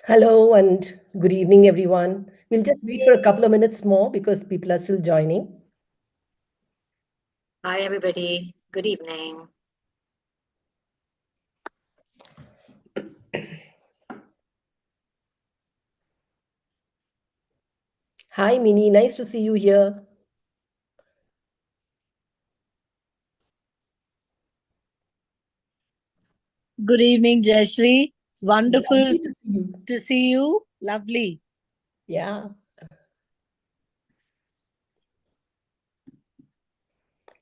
Hello and good evening, everyone. We'll just wait for a couple of minutes more because people are still joining. Hi, everybody. Good evening. Hi, Mini. Nice to see you here. Good evening, Jayashree. It's wonderful Lovely to see you. to see you. Lovely. Yeah.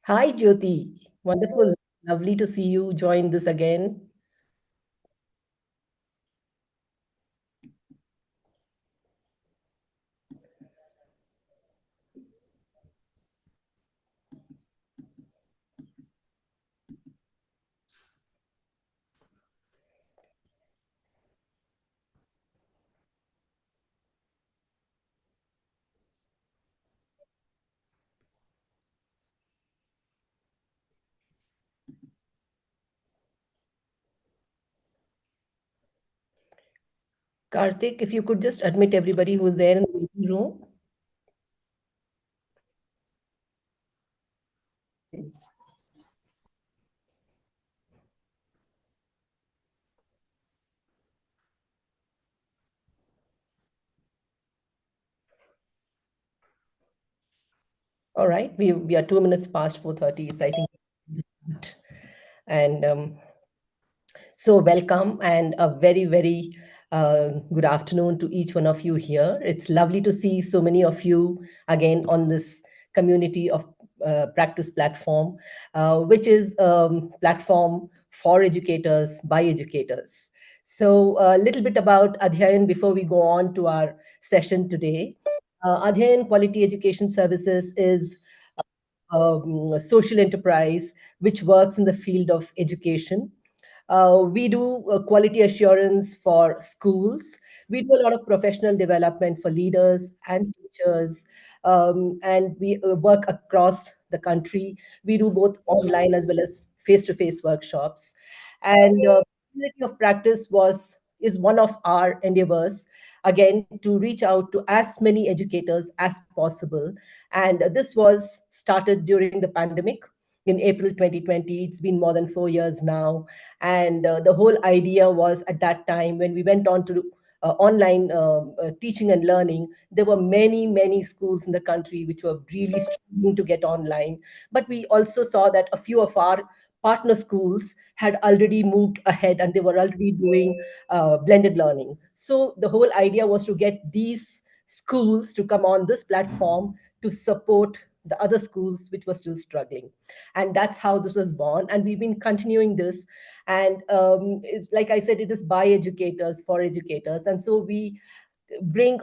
Hi, Jyoti. Wonderful. Lovely to see you join this again. Karthik, if you could just admit everybody who's there in the meeting room. All right. We are 2 minutes past 4:30. It's, I think. And So, welcome and a very, very good afternoon to each one of you here. It's lovely to see so many of you again on this community of practice platform, which is platform for educators by educators. So, a little bit about Adhyayan before we go on to our session today. Adhyayan Quality Education Services is a social enterprise which works in the field of education. We do quality assurance for schools. We do a lot of professional development for leaders and teachers, and we work across the country. We do both online as well as face-to-face workshops. And community of practice was is one of our endeavors again to reach out to as many educators as possible. And this was started during the pandemic in April 2020. It's been more than 4 years now, and the whole idea was at that time when we went on to online teaching and learning, there were many schools in the country which were really struggling to get online. But we also saw that a few of our partner schools had already moved ahead and they were already doing blended learning. So the whole idea was to get these schools to come on this platform to support the other schools which were still struggling. And that's how this was born, and we've been continuing this. And it's like I said, it is by educators for educators, and so we bring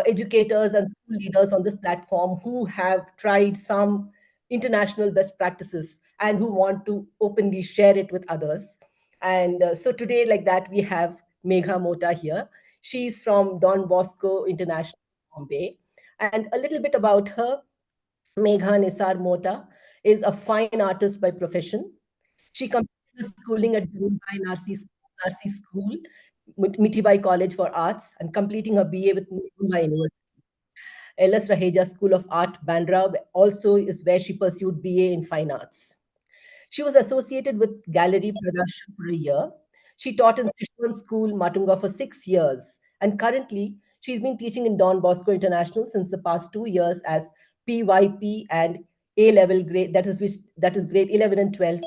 educators and school leaders on this platform who have tried some international best practices and who want to openly share it with others. And so today, like that, we have Megha Mota here. She's from Don Bosco International, Bombay. And a little bit about her. Megha Nisar Mota is a fine artist by profession. She completed her schooling at Mumbai NRC School, Mithibai College for Arts, and completing her BA with Mumbai University. LS Raheja School of Art, Bandra also is where she pursued BA in Fine Arts. She was associated with Gallery Pradarsham for a year. She taught in Sichuan School, Matunga for 6 years. And currently, she's been teaching in Don Bosco International since the past 2 years as PYP and A level grade, that is grade 11 and 12.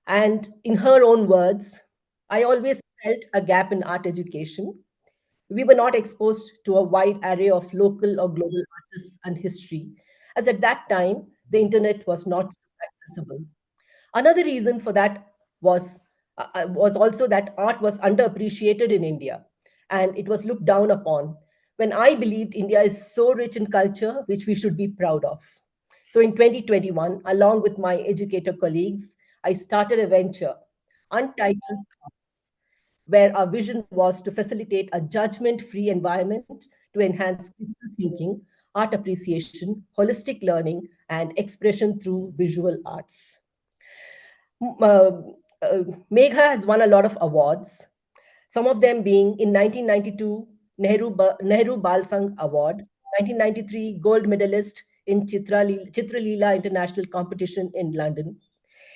And in her own words, I always felt a gap in art education. We were not exposed to a wide array of local or global artists and history, as at that time, the internet was not so accessible. Another reason for that was also that art was underappreciated in India and it was looked down upon. When I believed India is so rich in culture, which we should be proud of. So in 2021, along with my educator colleagues, I started a venture, Untitled, where our vision was to facilitate a judgment free environment to enhance critical thinking, art appreciation, holistic learning, and expression through visual arts. M- uh, Megha has won a lot of awards, some of them being in 1992 Nehru Bal Sangh Award, 1993 gold medalist in Chitraleela International Competition in London.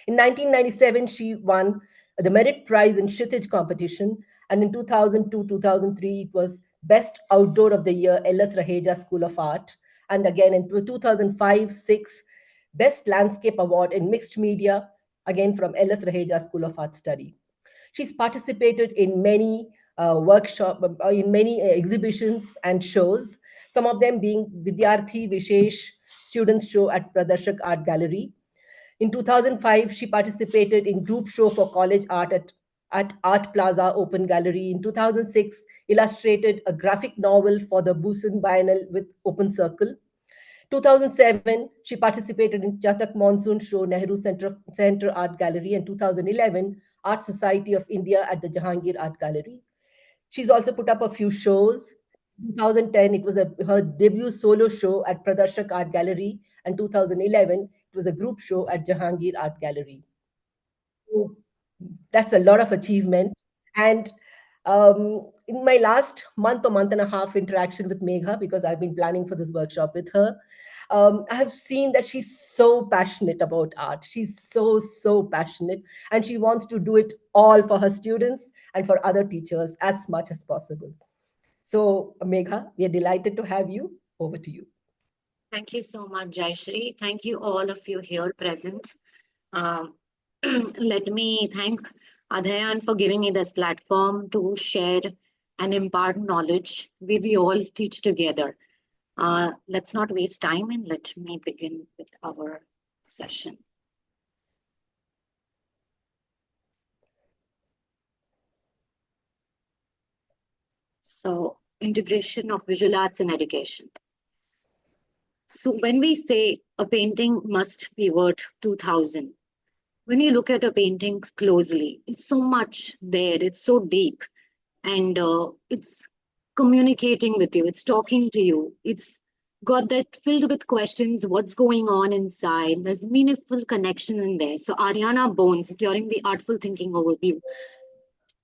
In 1997, she won the Merit Prize in Kshitij competition, and in 2002-2003, it was Best Outdoor of the Year, LS Raheja School of Art, and again in 2005-6, Best Landscape Award in Mixed Media, again from LS Raheja School of Art Study. She's participated in many in many exhibitions and shows, some of them being Vidyarthi Vishesh Students Show at Pradarshak Art Gallery. In 2005, she participated in group show for college art at Art Plaza Open Gallery. In 2006, illustrated a graphic novel for the Busan Biennial with Open Circle. 2007, she participated in Chatak Monsoon Show, Nehru Center Art Gallery, and 2011, Art Society of India at the Jahangir Art Gallery. She's also put up a few shows. 2010, it was her debut solo show at Pradarshak Art Gallery, and 2011, it was a group show at Jahangir Art Gallery. So that's a lot of achievement. And in my last month or month and a half interaction with Megha, because I've been planning for this workshop with her, I have seen that she's so passionate about art. She's so passionate, and she wants to do it all for her students and for other teachers as much as possible. So, Megha, we are delighted to have you. Over to you. Thank you so much, Jaishri. Thank you, all of you here present. Um, Let me thank Adhyayan for giving me this platform to share and impart knowledge we all teach together. Let's not waste time and let me begin with our session. So, integration of visual arts in education. So, when we say a painting must be worth 2000, when you look at a painting closely, it's so much there, it's so deep, and it's communicating with you, it's talking to you, it's got that filled with questions, what's going on inside, there's meaningful connection in there. So Ariana Bones, during the artful thinking overview,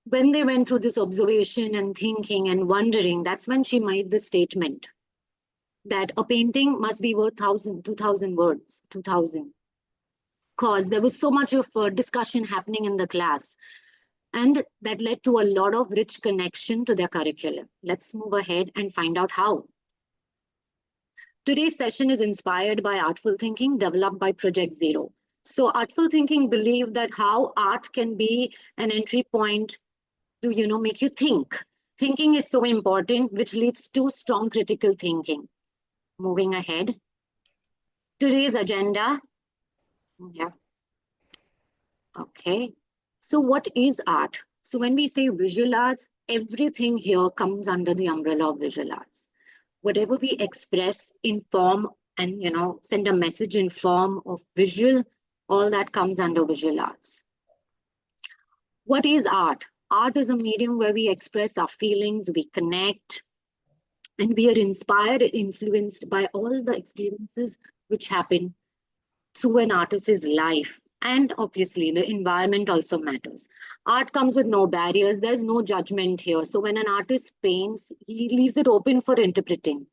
when they went through this observation and thinking and wondering, that's when she made the statement that a painting must be worth 1000 words, 2000, because there was so much of discussion happening in the class, and that led to a lot of rich connection to their curriculum. Let's move ahead and find out how. Today's session is inspired by artful thinking developed by Project Zero. So artful thinking believe that how art can be an entry point to make you think. Thinking is so important, which leads to strong critical thinking. Moving ahead. Today's agenda. Yeah. Okay. So what is art? So when we say visual arts, everything here comes under the umbrella of visual arts. Whatever we express in form and send a message in form of visual, all that comes under visual arts. What is art? Art is a medium where we express our feelings, we connect, and we are inspired and influenced by all the experiences which happen through an artist's life. And obviously, the environment also matters. Art comes with no barriers, there's no judgment here. So, when an artist paints, he leaves it open for interpreting.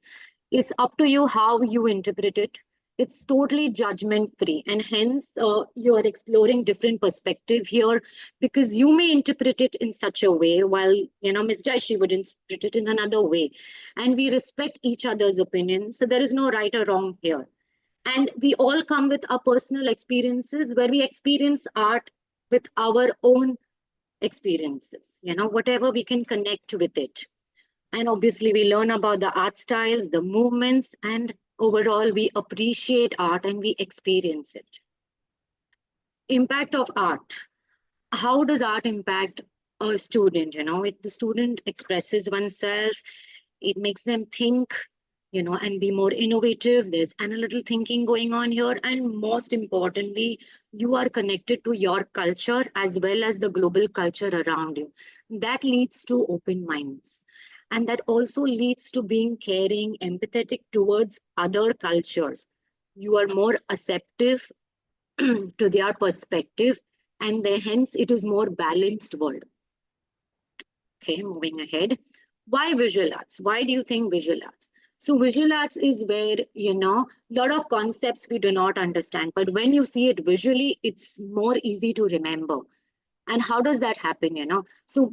It's up to you how you interpret it. It's totally judgment free, and hence you are exploring different perspective here, because you may interpret it in such a way, while Ms. Jaishi would interpret it in another way, and we respect each other's opinion. So there is no right or wrong here, and we all come with our personal experiences where we experience art with our own experiences. Whatever we can connect with it. And obviously, we learn about the art styles, the movements, and overall, we appreciate art and we experience it. Impact of art. How does art impact a student? The student expresses oneself, it makes them think, and be more innovative. There's analytical thinking going on here. And most importantly, you are connected to your culture as well as the global culture around you. That leads to open minds. And that also leads to being caring, empathetic towards other cultures. You are more acceptive to their perspective, and hence it is more balanced world. Okay, moving ahead. Why visual arts? Why do you think visual arts? So visual arts is where, a lot of concepts we do not understand, but when you see it visually, it's more easy to remember. And how does that happen? So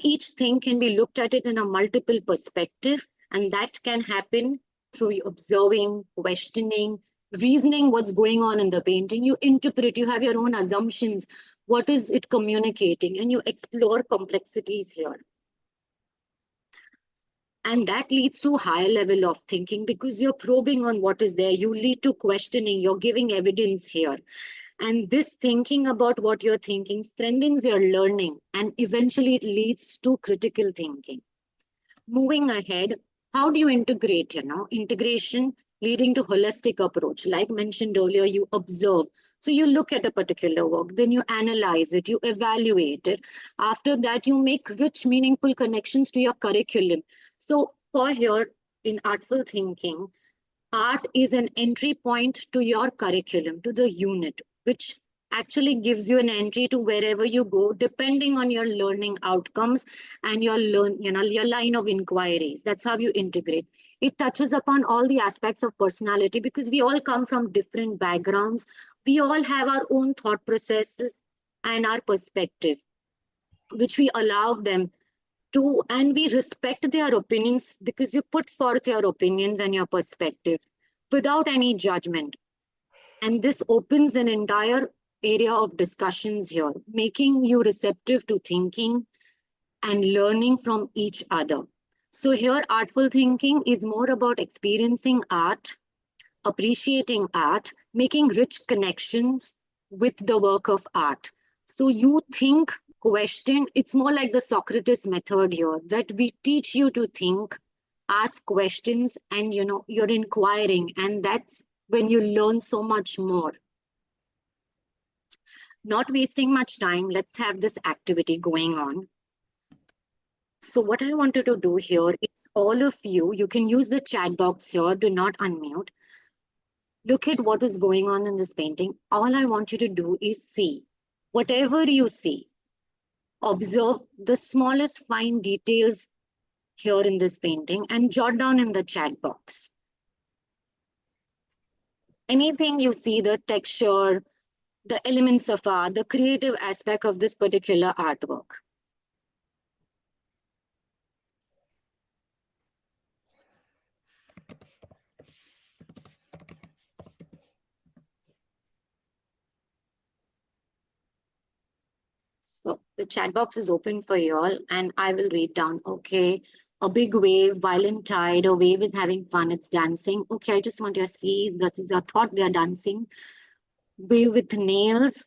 each thing can be looked at it in a multiple perspective, and that can happen through observing, questioning, reasoning what's going on in the painting. You interpret, you have your own assumptions. What is it communicating? And you explore complexities here. And that leads to higher level of thinking because you're probing on what is there. You lead to questioning, you're giving evidence here. And this thinking about what you're thinking strengthens your learning, and eventually it leads to critical thinking. Moving ahead, how do you integrate? Integration leading to holistic approach. Like mentioned earlier, you observe. So you look at a particular work, then you analyze it, you evaluate it. After that, you make rich, meaningful connections to your curriculum. So for here, in artful thinking, art is an entry point to your curriculum, to the unit, which actually gives you an entry to wherever you go, depending on your learning outcomes and your line of inquiries. That's how you integrate. It touches upon all the aspects of personality because we all come from different backgrounds. We all have our own thought processes and our perspective, which we allow them to, and we respect their opinions because you put forth your opinions and your perspective without any judgment. And this opens an entire area of discussions here, making you receptive to thinking and learning from each other. So here, artful thinking is more about experiencing art, appreciating art, making rich connections with the work of art. So you think, question, it's more like the Socrates method here, that we teach you to think, ask questions, and you're inquiring, and that's when you learn so much more. Not wasting much time, let's have this activity going on. So what I wanted to do here is all of you can use the chat box here, do not unmute. Look at what is going on in this painting. All I want you to do is see. Whatever you see, observe the smallest fine details here in this painting and jot down in the chat box. Anything you see, the texture, the elements of art, the creative aspect of this particular artwork. So the chat box is open for you all, and I will read down. Okay, a big wave, violent tide, a wave is having fun, it's dancing. Okay, I just want you to see, this is a thought, they're dancing. Wave with nails.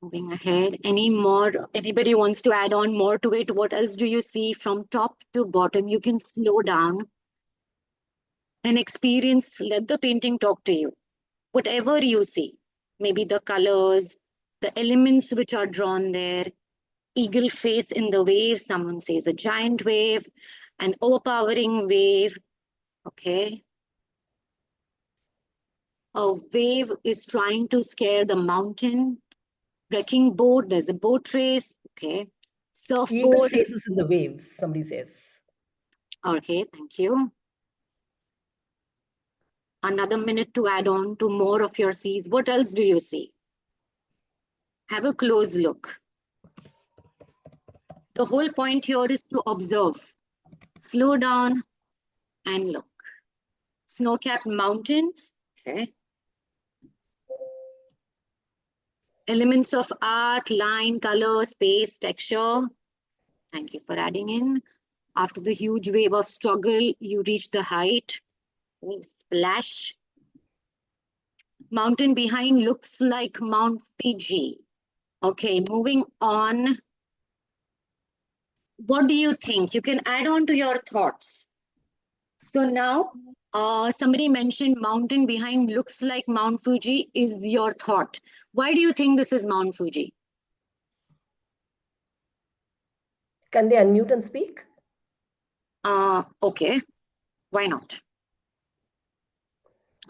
Moving ahead, anybody wants to add on more to it? What else do you see from top to bottom? You can slow down and experience, let the painting talk to you. Whatever you see, maybe the colors, the elements which are drawn there, eagle face in the wave, someone says a giant wave, an overpowering wave, okay. A wave is trying to scare the mountain. Wrecking boat, there's a boat race, okay. Eagle Surfboard, faces in the waves, somebody says. okay, thank you. Another minute to add on to more of your seas. What else do you see? Have a close look. The whole point here is to observe. Slow down and look. Snow-capped mountains, okay. Elements of art, line, color, space, texture. Thank you for adding in. After the huge wave of struggle, you reach the height. Okay. Splash. Mountain behind looks like Mount Fiji. Okay, moving on. What do you think? You can add on to your thoughts. So now, somebody mentioned mountain behind looks like Mount Fuji is your thought. Why do you think this is Mount Fuji? Can they unmute and speak? Okay, why not?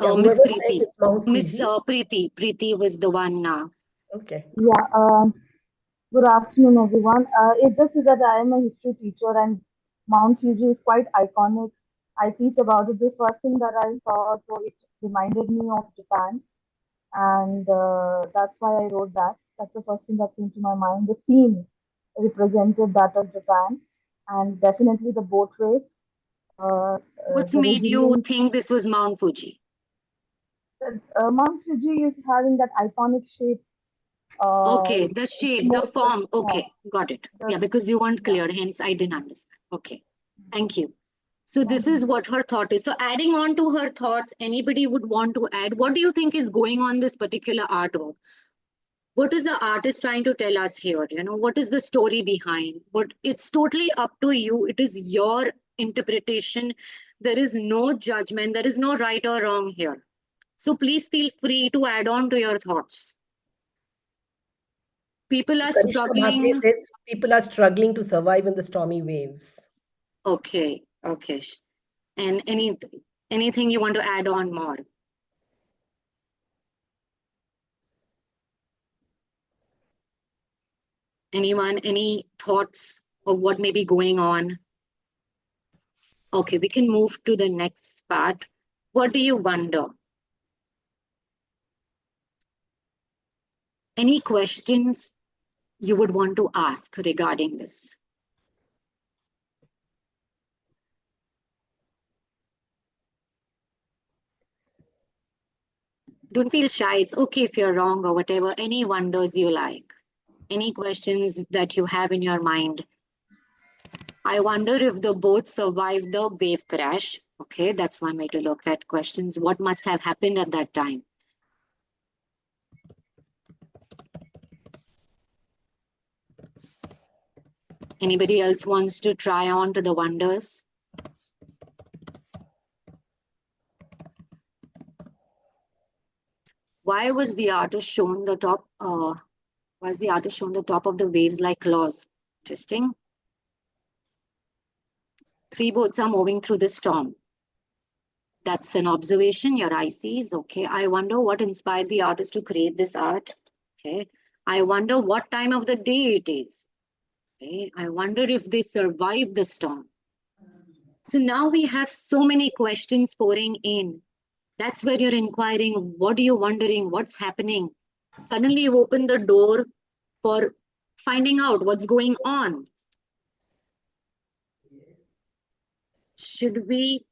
Yeah, Miss whoever said Preeti. it's Mount Miss Fiji. Preeti was the one. Okay. Yeah, good afternoon, everyone. It's just that I am a history teacher and Mount Fuji is quite iconic. I teach about it. The first thing that I saw, so it reminded me of Japan, and that's why I wrote that. That's the first thing that came to my mind. The scene represented that of Japan, and definitely the boat race, What's the made you resilience. think this was Mount Fuji? Mount Fuji is having that iconic shape. Okay, the It's shape, the most, form. yeah, Okay, got it. the, Yeah, because you weren't yeah. clear, hence I didn't understand. Okay, thank you. So this Thank is you. what her thought is. So adding on to her thoughts, anybody would want to add, what do you think is going on this particular artwork? What is the artist trying to tell us here? You know, what is the story behind? But it's totally up to you. It is your interpretation. There is no judgment. There is no right or wrong here. So please feel free to add on to your thoughts. People So are Karishma Bhakre struggling. says people are struggling to survive in the stormy waves. Okay, okay. And anything you want to add on more? Anyone, any thoughts of what may be going on? Okay, we can move to the next part. What do you wonder? Any questions you would want to ask regarding this? Don't feel shy. It's okay if you're wrong or whatever. Any wonders you like? Any questions that you have in your mind? I wonder if the boat survived the wave crash. Okay, that's one way to look at questions. What must have happened at that time? Anybody else wants to try on to the wonders? Why was the artist shown the top? Was the artist shown the top of the waves like claws? Interesting. 3 boats are moving through the storm. That's an observation your eye sees. Okay. I wonder what inspired the artist to create this art. Okay. I wonder what time of the day it is. Okay. I wonder if they survived the storm. So now we have so many questions pouring in. That's where you're inquiring. What are you wondering? What's happening? Suddenly you open the door for finding out what's going on. Should we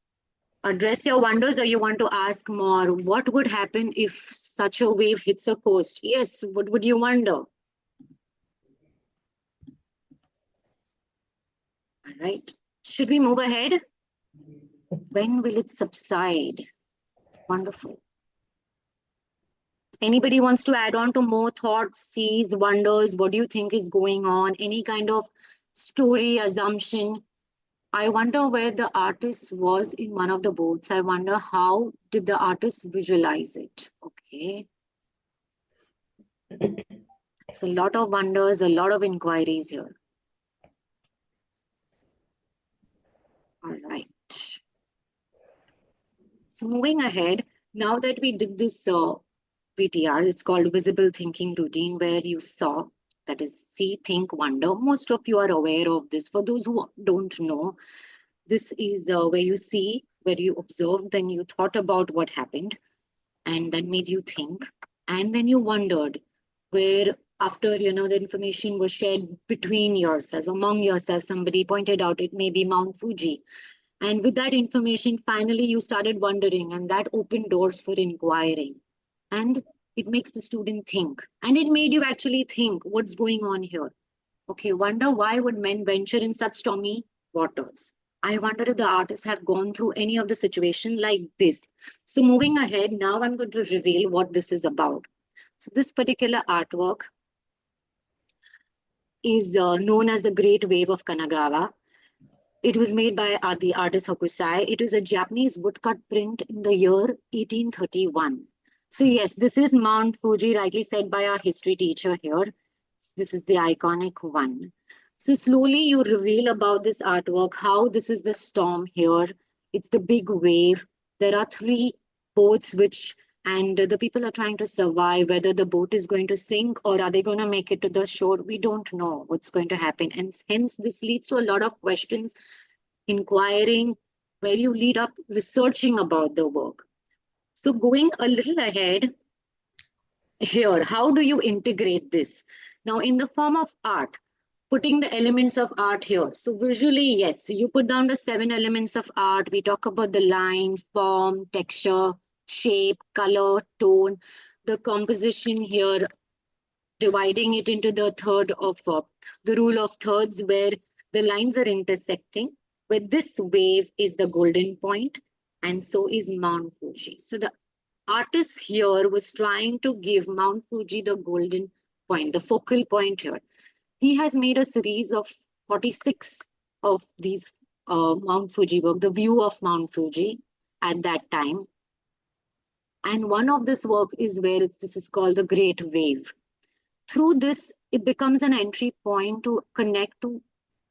address your wonders or you want to ask more? What would happen if such a wave hits a coast? Yes, what would you wonder? All right. Should we move ahead? When will it subside? Wonderful. Anybody wants to add on to more thoughts, sees, wonders? What do you think is going on? Any kind of story, assumption? I wonder where the artist was in one of the boats. I wonder how did the artist visualize it? Okay. So a lot of wonders, a lot of inquiries here. All right. So moving ahead, now that we did this VTR, it's called Visible Thinking Routine, where you saw, that is see, think, wonder. Most of you are aware of this. For those who don't know, this is where you see, where you observed, then you thought about what happened, and that made you think. And then you wondered where after, the information was shared between yourselves, among yourselves, somebody pointed out it may be Mount Fuji. And with that information, finally you started wondering, and that opened doors for inquiring. And it makes the student think. And it made you actually think what's going on here. Okay, wonder why would men venture in such stormy waters? I wonder if the artists have gone through any of the situation like this. So moving ahead, now I'm going to reveal what this is about. So this particular artwork is known as the Great Wave of Kanagawa. It was made by the artist Hokusai. It was a Japanese woodcut print in the year 1831. So yes, this is Mount Fuji, rightly said by our history teacher here. This is the iconic one. So slowly you reveal about this artwork, how this is the storm here. It's the big wave. There are three boats and the people are trying to survive. Whether the boat is going to sink or are they going to make it to the shore, we don't know what's going to happen. And hence this leads to a lot of questions, inquiring, where you lead up researching about the work. So going a little ahead here, how do you integrate this? Now in the form of art, putting the elements of art here. So visually, yes, you put down the 7 elements of art. We talk about the line, form, texture, shape, color, tone, the composition here, dividing it into the the rule of thirds, where the lines are intersecting, where this wave is the golden point, and so is Mount Fuji. So the artist here was trying to give Mount Fuji the golden point, the focal point here. He has made a series of 46 of these Mount Fuji work, the view of Mount Fuji at that time. And one of this work is where this is called the Great Wave. Through this, it becomes an entry point to connect to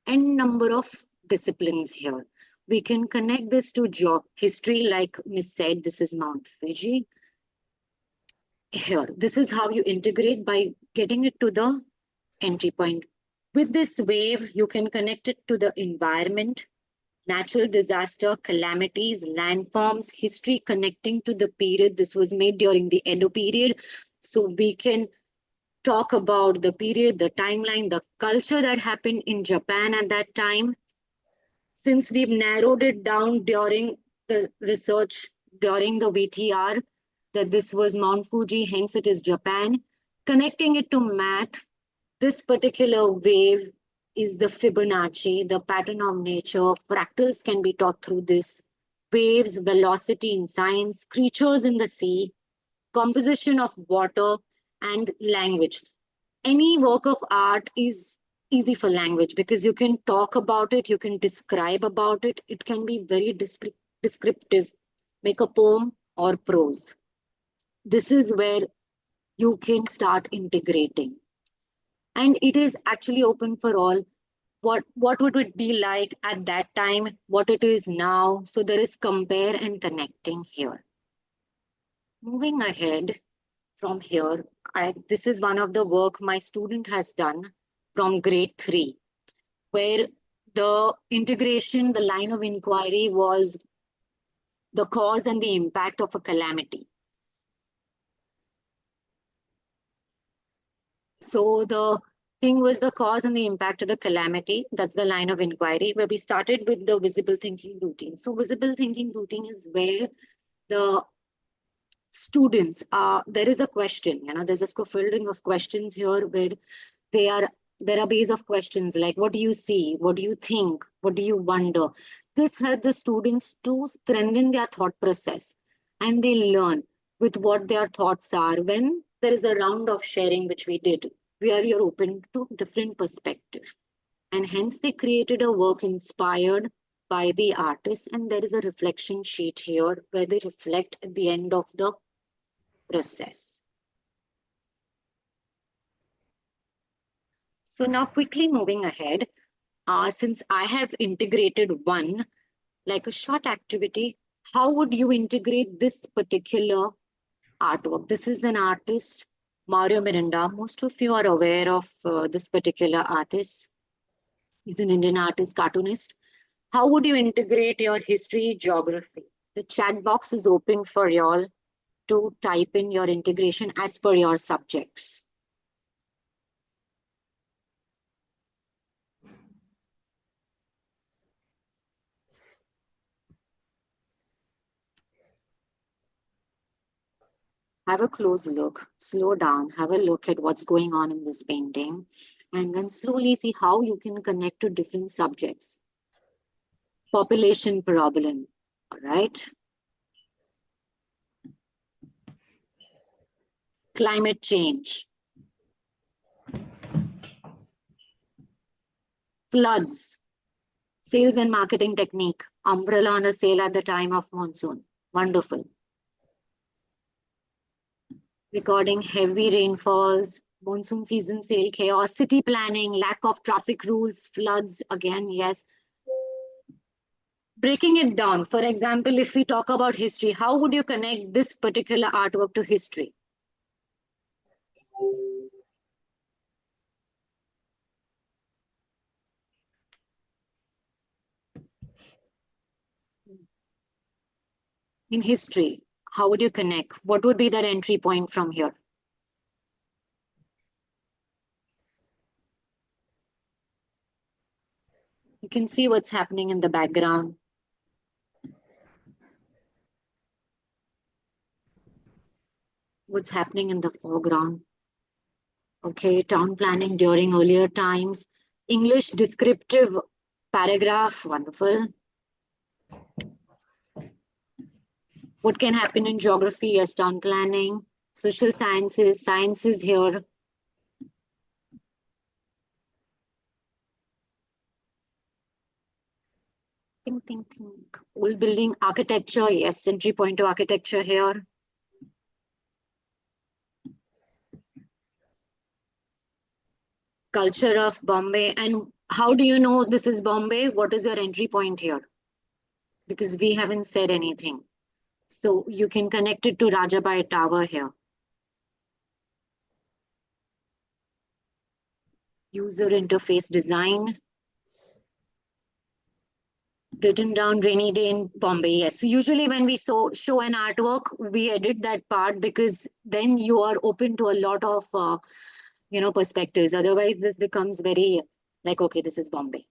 n number of disciplines here. We can connect this to history, like Miss said, this is Mount Fuji. Here, this is how you integrate by getting it to the entry point. With this wave, you can connect it to the environment, natural disaster, calamities, landforms, history connecting to the period. This was made during the Edo period. So we can talk about the period, the timeline, the culture that happened in Japan at that time. Since we've narrowed it down during the research, during the VTR, that this was Mount Fuji, hence it is Japan. Connecting it to math, this particular wave is the Fibonacci, the pattern of nature. Fractals can be taught through this. Waves, velocity in science, creatures in the sea, composition of water, and language. Any work of art is easy for language because you can talk about it, you can describe about it. It can be very descriptive, make a poem or prose. This is where you can start integrating. And it is actually open for all. What would it be like at that time, what it is now? So there is compare and connecting here. Moving ahead from here, this is one of the work my student has done from grade 3, where the integration, the line of inquiry was the cause and the impact of a calamity. So the thing was the cause and the impact of the calamity. That's the line of inquiry, where we started with the visible thinking routine. So visible thinking routine is where the students there is a question, there's a scaffolding of questions here where there are base of questions like, what do you see? What do you think? What do you wonder? This helps the students to strengthen their thought process, and they learn with what their thoughts are. When there is a round of sharing, which we did, where you're open to different perspectives. And hence they created a work inspired by the artist. And there is a reflection sheet here where they reflect at the end of the process. So now quickly moving ahead, since I have integrated one, like a short activity, how would you integrate this particular artwork? This is an artist, Mario Miranda. Most of you are aware of this particular artist. He's an Indian artist, cartoonist. How would you integrate your history, geography? The chat box is open for y'all to type in your integration as per your subjects. Have a close look, slow down, have a look at what's going on in this painting, and then slowly see how you can connect to different subjects. Population problem, all right? Climate change. Floods. Sales and marketing technique. Umbrella on a sale at the time of monsoon. Wonderful. Recording heavy rainfalls, monsoon season sale chaos, city planning, lack of traffic rules, floods, again, yes. Breaking it down, for example, if we talk about history, how would you connect this particular artwork to history? In history, how would you connect? What would be that entry point from here? You can see what's happening in the background. What's happening in the foreground. Okay, town planning during earlier times. English descriptive paragraph, wonderful. What can happen in geography? Yes, town planning. Social sciences, sciences here. Think. Old building architecture, yes, entry point to architecture here. Culture of Bombay. And how do you know this is Bombay? What is your entry point here? Because we haven't said anything. So you can connect it to Rajabai Tower here. User interface design. Written down rainy day in Bombay. Yes. So usually when we show an artwork, we edit that part because then you are open to a lot of perspectives. Otherwise, this becomes very like, okay, this is Bombay.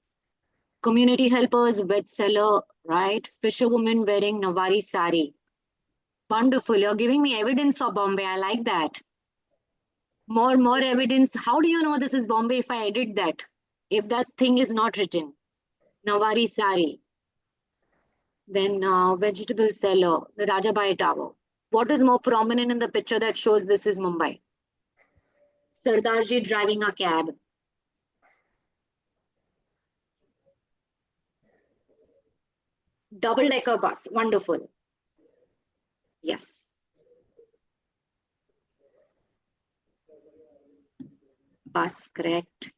Community helpers, wet seller, right? Fisherwoman wearing Nawari sari. Wonderful. You're giving me evidence of Bombay. I like that. More evidence. How do you know this is Bombay if I edit that? If that thing is not written. Nawari sari. Then vegetable seller, the Rajabai Tower. What is more prominent in the picture that shows this is Mumbai? Sardarji driving a cab. Double-decker bus. Wonderful. Yes. Bus, correct.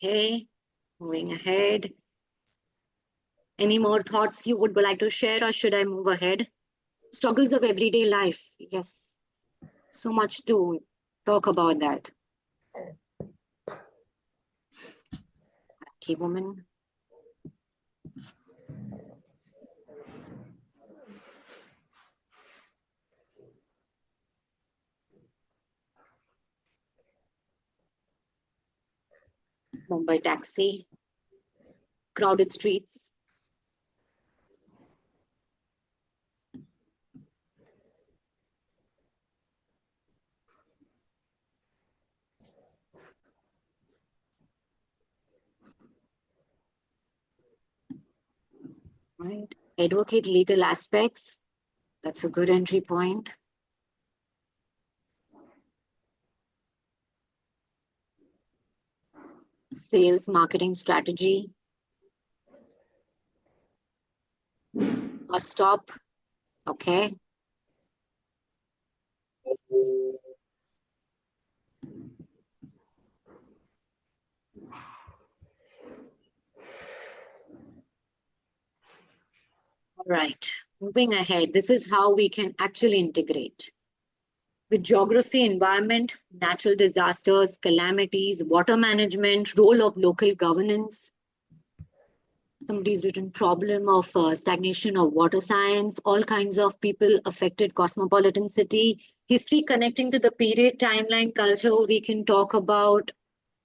Okay, moving ahead. Any more thoughts you would like to share, or should I move ahead? Struggles of everyday life. Yes. So much to talk about that. Okay, woman. Mumbai taxi. Crowded streets. Right. Advocate legal aspects. That's a good entry point. Sales marketing strategy. Bus stop. Okay. All right. Moving ahead, this is how we can actually integrate. With geography, environment, natural disasters, calamities, water management, role of local governance. Somebody's written problem of stagnation of water science, all kinds of people affected cosmopolitan city, history connecting to the period, timeline, culture. We can talk about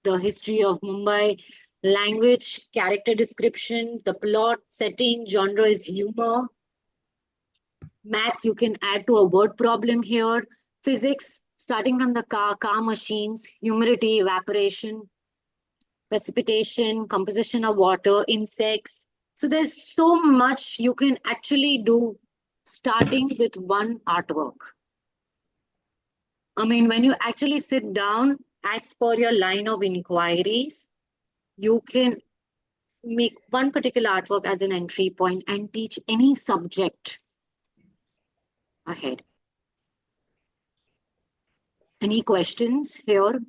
the history of Mumbai, language, character description, the plot, setting, genre is humor. Math, you can add to a word problem here. Physics, starting from the car machines, humidity, evaporation. precipitation, composition of water, insects. So there's so much you can actually do starting with one artwork. I mean, when you actually sit down, as per your line of inquiries, you can make one particular artwork as an entry point and teach any subject ahead. Any questions here?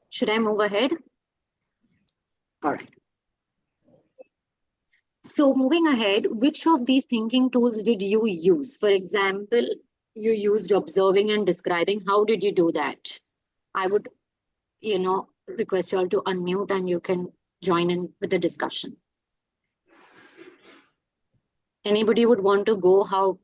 Should I move ahead? All right. So moving ahead, which of these thinking tools did you use? For example, you used observing and describing. How did you do that? I would, request you all to unmute and you can join in with the discussion. Anybody would want to go? How?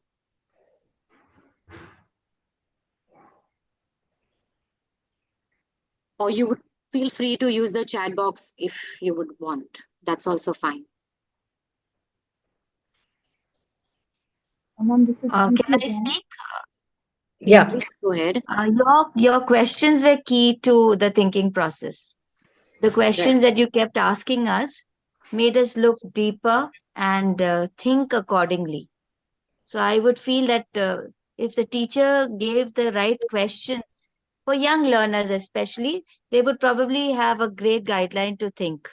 Or you would feel free to use the chat box if you would want. That's also fine. Ma'am, this is Can Preeti I again. speak? Yeah. Please go ahead. Your questions were key to the thinking process. The questions that you kept asking us made us look deeper and think accordingly. So I would feel that if the teacher gave the right questions for young learners, especially, they would probably have a great guideline to think.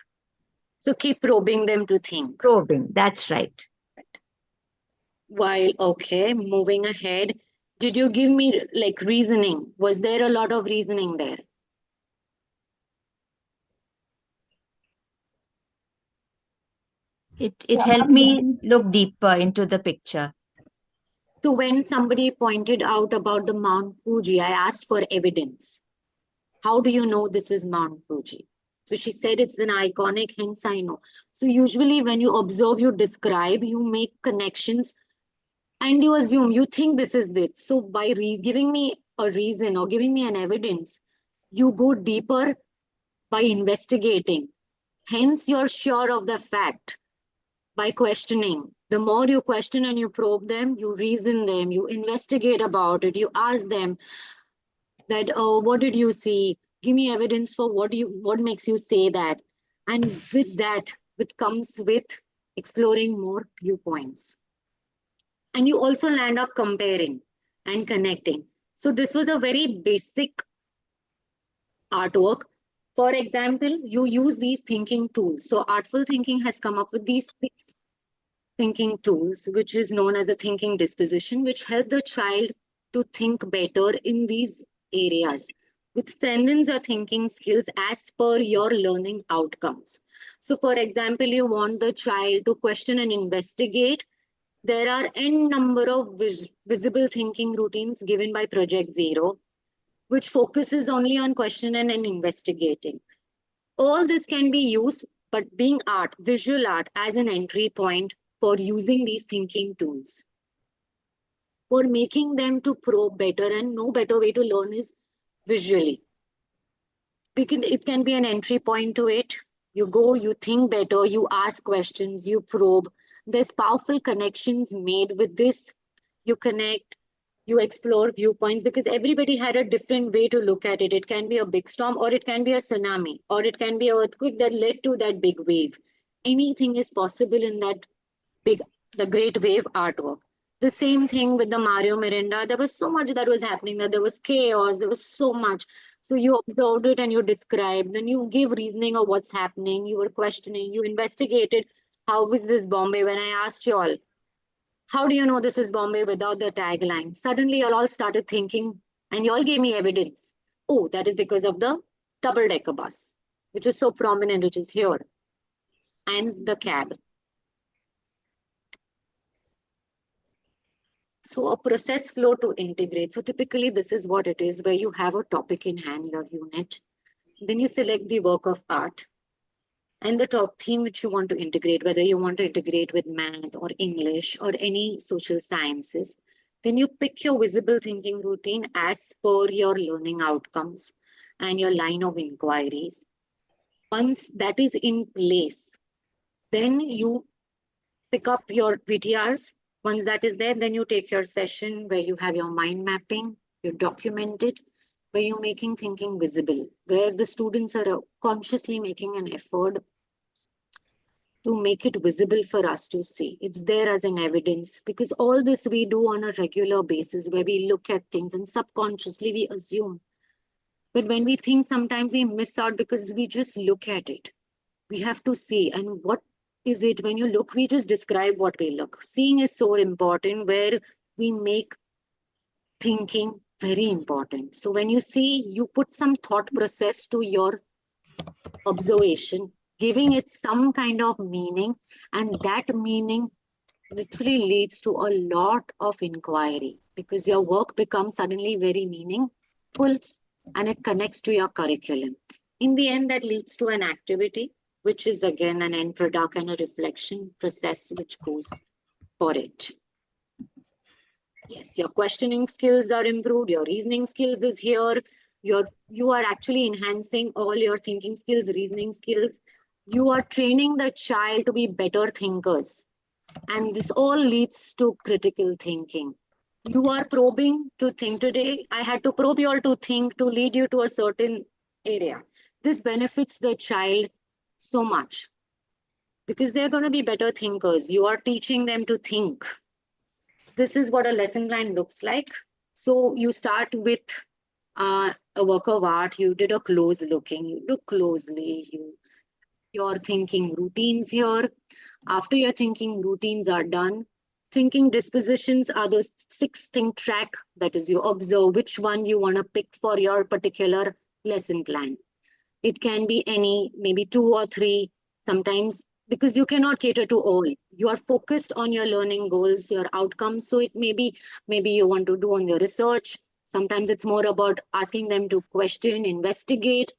So keep probing them to think. Probing, that's right. While, okay, moving ahead, did you give me like reasoning? Was there a lot of reasoning there? It Yeah, helped ma'am, me look deeper into the picture. So when somebody pointed out about the Mount Fuji, I asked for evidence. How do you know this is Mount Fuji? So she said it's an iconic, hence I know. So usually when you observe, you describe, you make connections and you assume, you think this is it. So by giving me a reason or giving me an evidence, you go deeper by investigating. Hence, you're sure of the fact by questioning. The more you question and you probe them, you reason them, you investigate about it, you ask them that, oh, what did you see? Give me evidence for what makes you say that. And with that, it comes with exploring more viewpoints. And you also land up comparing and connecting. So this was a very basic artwork. For example, you use these thinking tools. So Artful Thinking has come up with these 6 thinking tools, which is known as a thinking disposition, which help the child to think better in these areas, which strengthens your thinking skills as per your learning outcomes. So for example, you want the child to question and investigate. There are n number of visible thinking routines given by Project Zero, which focuses only on questioning and investigating. All this can be used, but being art, visual art, as an entry point for using these thinking tools, for making them to probe better, and no better way to learn is visually. It can be an entry point to it. You go, you think better, you ask questions, you probe. There's powerful connections made with this. You connect, you explore viewpoints because everybody had a different way to look at it. It can be a big storm, or it can be a tsunami, or it can be an earthquake that led to that big wave. Anything is possible in that the great wave artwork. The same thing with the Mario Miranda. There was so much that was happening, that there was chaos, there was so much. So you observed it and you described, then you gave reasoning of what's happening. You were questioning, you investigated. How is this Bombay? When I asked you all, how do you know this is Bombay without the tagline? Suddenly you all started thinking and you all gave me evidence. Oh, that is because of the double-decker bus, which is so prominent, which is here, and the cab. So a process flow to integrate. So typically this is what it is, where you have a topic in hand, your unit. Then you select the work of art and the top theme which you want to integrate, whether you want to integrate with math or English or any social sciences. Then you pick your visible thinking routine as per your learning outcomes and your line of inquiries. Once that is in place, then you pick up your VTRs, Once that is there, then you take your session where you have your mind mapping, you document it, where you're making thinking visible, where the students are consciously making an effort to make it visible for us to see. It's there as an evidence, because all this we do on a regular basis where we look at things and subconsciously we assume. But when we think, sometimes we miss out because we just look at it. We have to see. And what is it when you look? We just describe what we look. Seeing is so important, where we make thinking very important. So when you see, you put some thought process to your observation, giving it some kind of meaning, and that meaning literally leads to a lot of inquiry, because your work becomes suddenly very meaningful and it connects to your curriculum. In the end, that leads to an activity, which is again an end product and a reflection process which goes for it. Yes, your questioning skills are improved, your reasoning skills is here, you are actually enhancing all your thinking skills, reasoning skills. You are training the child to be better thinkers. And this all leads to critical thinking. You are probing to think today. I had to probe you all to think to lead you to a certain area. This benefits the child so much because they're going to be better thinkers. You are teaching them to think. This is what a lesson plan looks like. So you start with a work of art. You did a close looking. You look closely. Your thinking routines here. After your thinking routines are done, thinking dispositions are the 6 think track. That is, you observe which one you want to pick for your particular lesson plan. It can be any, maybe 2 or 3, sometimes, because you cannot cater to all. You are focused on your learning goals, your outcomes. So it may be, maybe you want to do on your research. Sometimes it's more about asking them to question, investigate,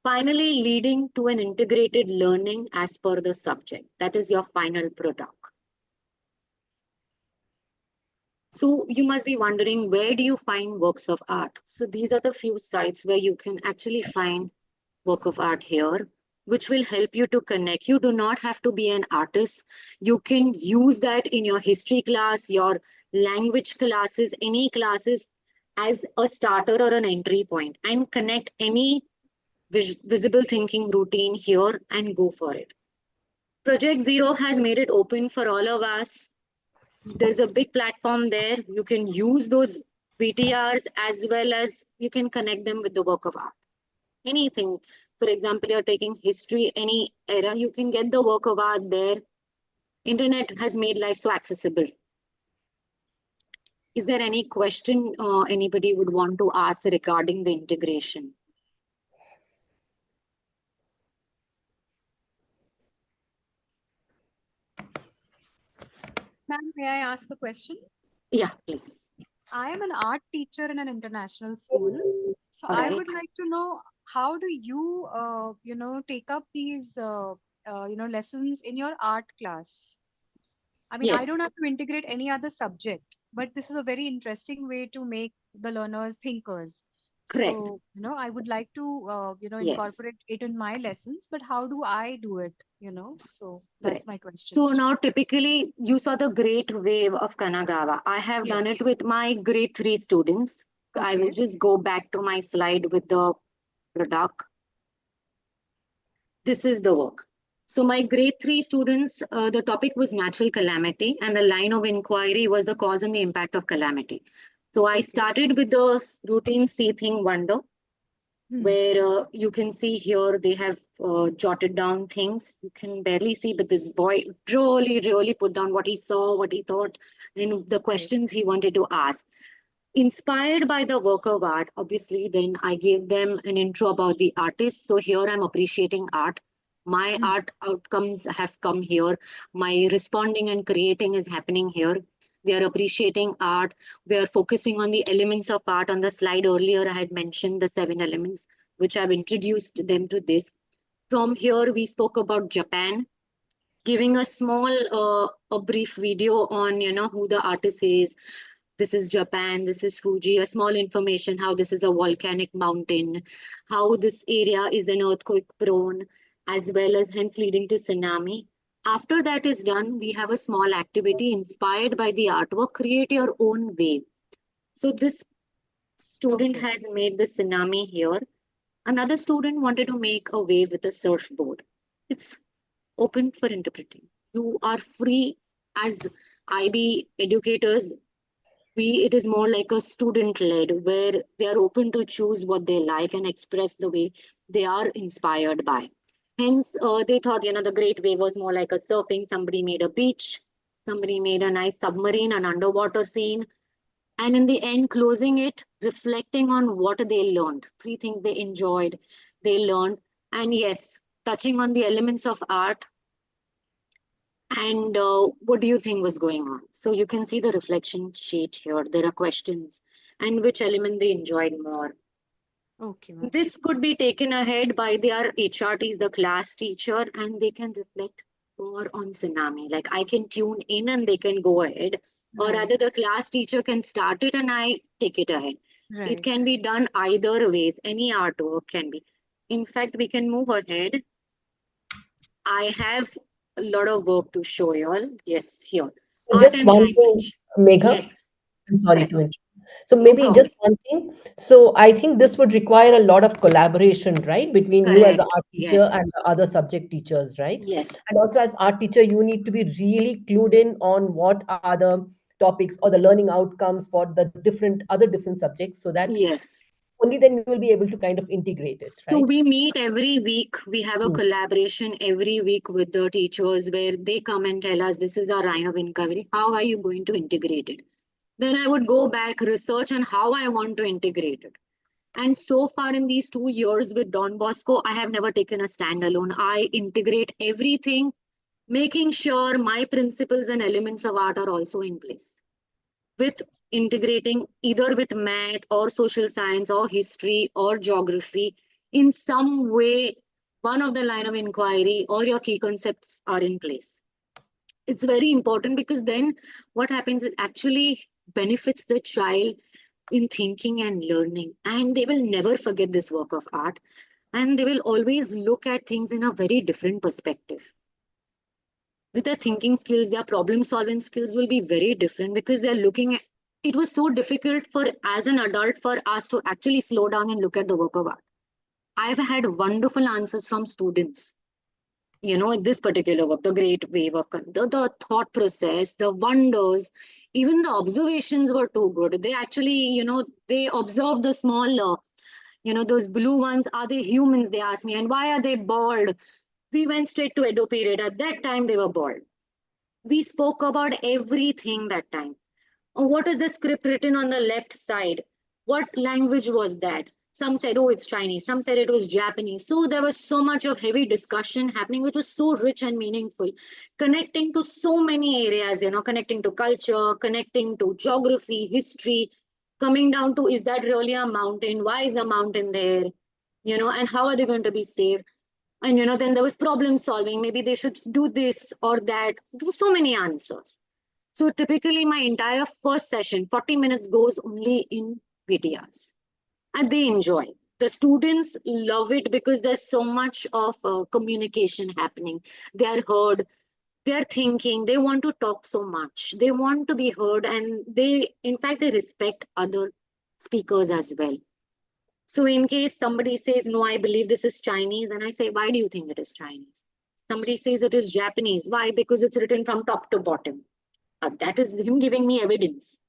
finally leading to an integrated learning as per the subject. That is your final product. So you must be wondering, where do you find works of art? So these are the few sites where you can actually find work of art here, which will help you to connect. You do not have to be an artist. You can use that in your history class, your language classes, any classes, as a starter or an entry point, and connect any visible thinking routine here and go for it. Project Zero has made it open for all of us. There's a big platform there. You can use those VTRs as well as you can connect them with the work of art. Anything. For example, you're taking history, any era, you can get the work of art there. Internet has made life so accessible. Is there any question anybody would want to ask regarding the integration? Ma'am, may I ask a question? Yeah, please. I am an art teacher in an international school. So All I right. would like to know, how do you, take up these, lessons in your art class? I mean, I Yes, don't have to integrate any other subject, but this is a very interesting way to make the learners thinkers. correct. So, I would like to, Yes, incorporate it in my lessons, but how do I do it, So correct. that's my question. So now typically you saw the great wave of Kanagawa. I have done it Yes. with my grade 3 students. I will Okay. just go back to my slide with the product. This is the work. So my grade 3 students, the topic was natural calamity and the line of inquiry was the cause and the impact of calamity. So I started with the routine see, think, wonder, where you can see here they have jotted down things. You can barely see, but this boy really put down what he saw, what he thought, and the questions he wanted to ask. Inspired by the work of art, obviously, then I gave them an intro about the artist. So here I'm appreciating art. My art outcomes have come here. My responding and creating is happening here. They are appreciating art. We are focusing on the elements of art. On the slide earlier, I had mentioned the 7 elements, which I've introduced them to this. From here, we spoke about Japan, giving a small, a brief video on, who the artist is. This is Japan, this is Fuji, a small information how this is a volcanic mountain, how this area is an earthquake prone, as well as hence leading to tsunami. After that is done, we have a small activity inspired by the artwork. Create your own wave. So this student Okay. has made the tsunami here. Another student wanted to make a wave with a surfboard. It's open for interpreting. You are free as IB educators. It is more like a student led where they are open to choose what they like and express the way they are inspired by. Hence, they thought, the great wave was more like a surfing. Somebody made a beach, somebody made a nice submarine, an underwater scene, and in the end, closing it, reflecting on what they learned. Three things they enjoyed, they learned, and yes, touching on the elements of art. And what do you think was going on? So you can see the reflection sheet here. There are questions and which element they enjoyed more. Okay, ma'am. This could be taken ahead by their HRTs, the class teacher, and they can reflect more on tsunami. Like I can tune in and they can go ahead, or Right. rather the class teacher can start it and I take it ahead. It Right. can be done either ways. Any artwork can be. In fact, we can move ahead. I have a lot of work to show you all. Yes, here. So Art just and one thing, language. Megha. Yes, I'm sorry to yes, interrupt. So no maybe problem. just one thing. So I think this would require a lot of collaboration, right, between you as an Correct. art teacher Yes, and the other subject teachers, right? yes, And also as art teacher, you need to be really clued in on what are the topics or the learning outcomes for the different subjects, so that yes. only then you will be able to kind of integrate it, So right? we meet every week. We have a Hmm. collaboration every week with the teachers where they come and tell us this is our line of inquiry. How are you going to integrate it? Then I would go back, research on how I want to integrate it. And so far in these 2 years with Don Bosco, I have never taken a standalone. I integrate everything, making sure my principles and elements of art are also in place. With integrating either with math or social science or history or geography in some way, one of the line of inquiry or your key concepts are in place. It's very important because then what happens is actually benefits the child in thinking and learning, and they will never forget this work of art, and they will always look at things in a very different perspective. With their thinking skills, their problem solving skills will be very different because they're looking at it. Was so difficult for as an adult for us to actually slow down and look at the work of art. I've had wonderful answers from students, this particular work, the great wave of the thought process, the wonders, even the observations were too good. They actually, they observed the small those blue ones, are they humans, they asked me, and why are they bald? We went straight to Edo period. At that time they were bald. We spoke about everything that time. What is the script written on the left side? What language was that? Some said, oh, it's Chinese. Some said it was Japanese. So there was so much of heavy discussion happening, which was so rich and meaningful, connecting to so many areas, connecting to culture, connecting to geography, history, coming down to, is that really a mountain? Why is the mountain there? And how are they going to be saved? And, then there was problem solving. Maybe they should do this or that. There were so many answers. So typically my entire first session, 40 minutes goes only in VTRs. And they enjoy. The students love it because there's so much of communication happening. They are heard, they're thinking, they want to talk so much. They want to be heard, and in fact, they respect other speakers as well. So in case somebody says, no, I believe this is Chinese, and I say, why do you think it is Chinese? Somebody says it is Japanese. Why? Because it's written from top to bottom. That is him giving me evidence.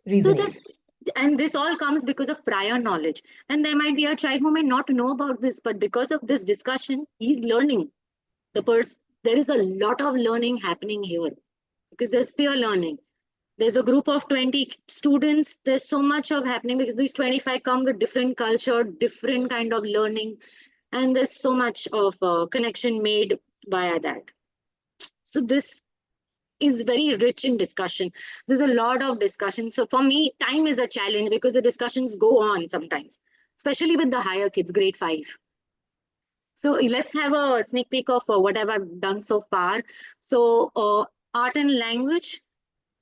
So Reasoning. this all comes because of prior knowledge. And there might be a child who may not know about this, but because of this discussion, he's learning. There is a lot of learning happening here because there's peer learning. There's a group of 20 students. There's so much of happening because these 25 come with different culture, different kind of learning, and there's so much of connection made via that. So this is very rich in discussion. There's a lot of discussion. So for me, time is a challenge because the discussions go on sometimes, especially with the higher kids, grade 5. So let's have a sneak peek of what I've done so far. So art and language,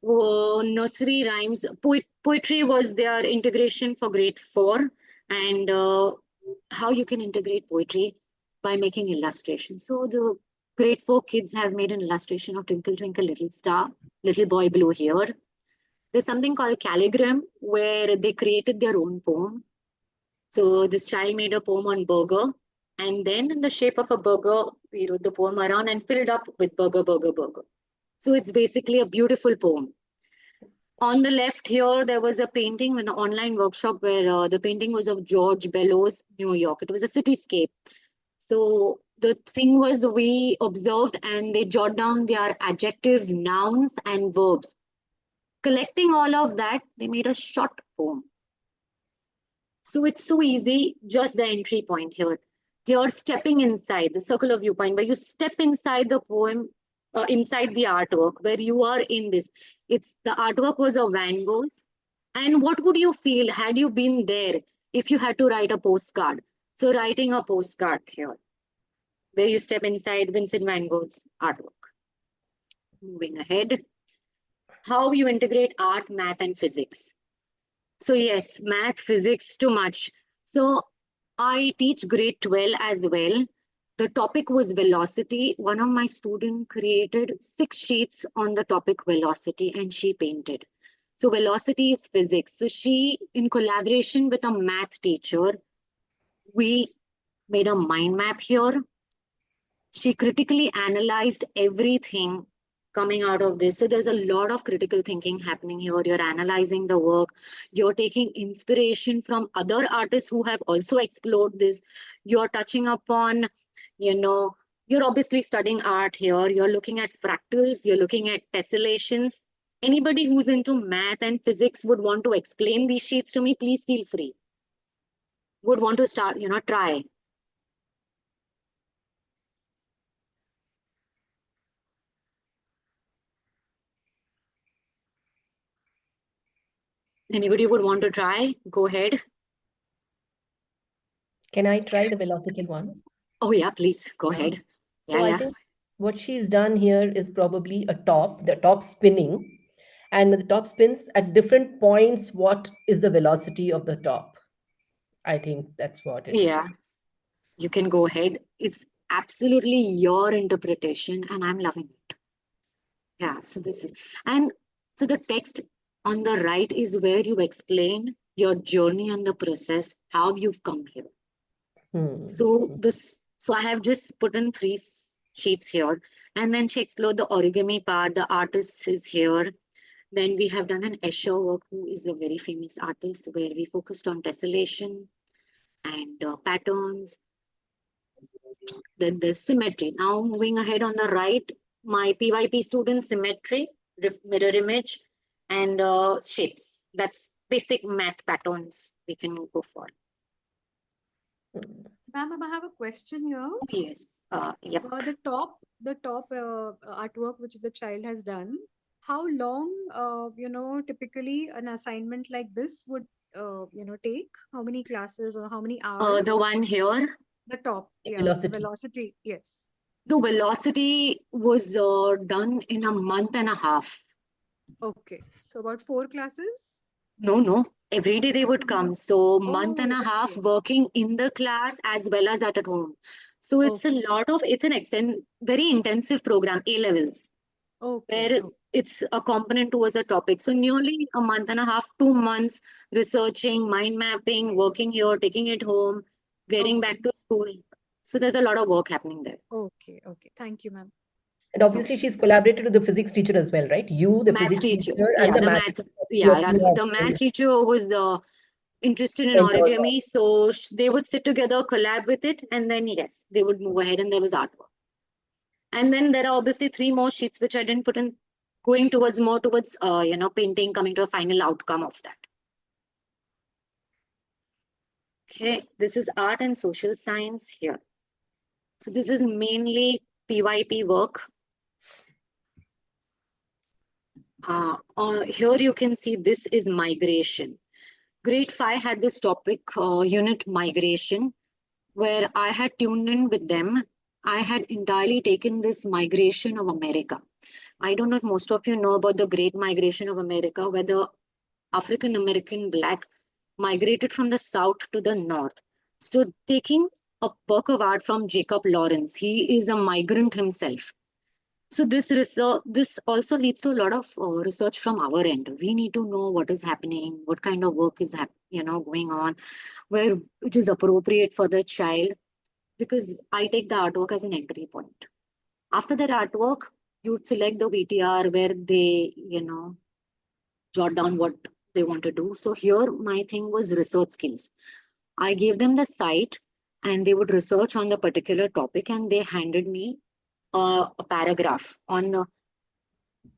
nursery rhymes, poetry was their integration for grade 4. And how you can integrate poetry by making illustrations. So Grade 4 kids have made an illustration of Twinkle Twinkle Little Star, Little Boy Blue here. There's something called calligram where they created their own poem. So this child made a poem on burger, and then in the shape of a burger, we wrote the poem around and filled up with burger, burger, burger. So it's basically a beautiful poem. On the left here, there was a painting with an online workshop where the painting was of George Bellows, New York. It was a cityscape. So the thing was we observed and they jot down their adjectives, nouns, and verbs. Collecting all of that, they made a short poem. So it's so easy, just the entry point here. Here, stepping inside the circle of viewpoint, where you step inside the poem, inside the artwork, where you are in this. It's the artwork was of Van Gogh's. And what would you feel had you been there if you had to write a postcard? So writing a postcard here, where you step inside Vincent Van Gogh's artwork. Moving ahead, how you integrate art, math, and physics. So yes, math, physics, too much. So I teach grade 12 as well. The topic was velocity. One of my students created 6 sheets on the topic velocity and she painted. So velocity is physics. So she, in collaboration with a math teacher, we made a mind map here. She critically analyzed everything coming out of this. So there's a lot of critical thinking happening here. You're analyzing the work. You're taking inspiration from other artists who have also explored this. You're touching upon, you're obviously studying art here. You're looking at fractals. You're looking at tessellations. Anybody who's into math and physics would want to explain these sheets to me, please feel free. Would want to start, try. Anybody would want to try? Go ahead. Can I try the velocity one? Oh yeah, please go ahead. So I think what she's done here is probably the top spinning. And when the top spins at different points, what is the velocity of the top? I think that's what it is. Yeah, you can go ahead. It's absolutely your interpretation and I'm loving it. Yeah, so this is, and so the text on the right is where you explain your journey and the process, how you've come here. So I have just put in 3 sheets here, and then she explored the origami part. The artist is here. Then we have done an Escher work, who is a very famous artist, where we focused on tessellation and patterns. Then the symmetry. Now moving ahead on the right, my PYP student, symmetry, mirror image, and shapes. That's basic math patterns we can go for. Ma'am, I have a question here. Yes. Yep. The top artwork which the child has done. How long, typically an assignment like this would, take? How many classes or how many hours? The one here. The top, velocity. The velocity, yes. The velocity was done in a month and a half. Okay, so about 4 classes? No. Every day they would come. So month and a half working in the class as well as at home. So it's it's an very intensive program, A levels. Where it's a component towards a topic. So nearly a month and a half, 2 months researching, mind mapping, working here, taking it home, getting back to school. So there's a lot of work happening there. Okay. Thank you, ma'am. And obviously she's collaborated with the physics teacher as well, right? You, the physics teacher, and the math teacher. The math teacher was interested in origami. So they would sit together, collab with it, and then yes, they would move ahead and there was artwork. And then there are obviously 3 more sheets which I didn't put in, going more towards painting, coming to a final outcome of that. Okay, this is art and social science here. So this is mainly PYP work. Here you can see this is migration. Grade 5 had this topic, unit migration, where I had tuned in with them. I had entirely taken this migration of America. I don't know if most of you know about the Great Migration of America, where the African American Black migrated from the south to the north. So taking a work of art from Jacob Lawrence. He is a migrant himself. So this research, this also leads to a lot of research from our end. We need to know what is happening, what kind of work is going on, where which is appropriate for the child. Because I take the artwork as an entry point. After that artwork, you select the VTR where they jot down what they want to do. So here my thing was research skills. I gave them the site and they would research on the particular topic and they handed me a paragraph on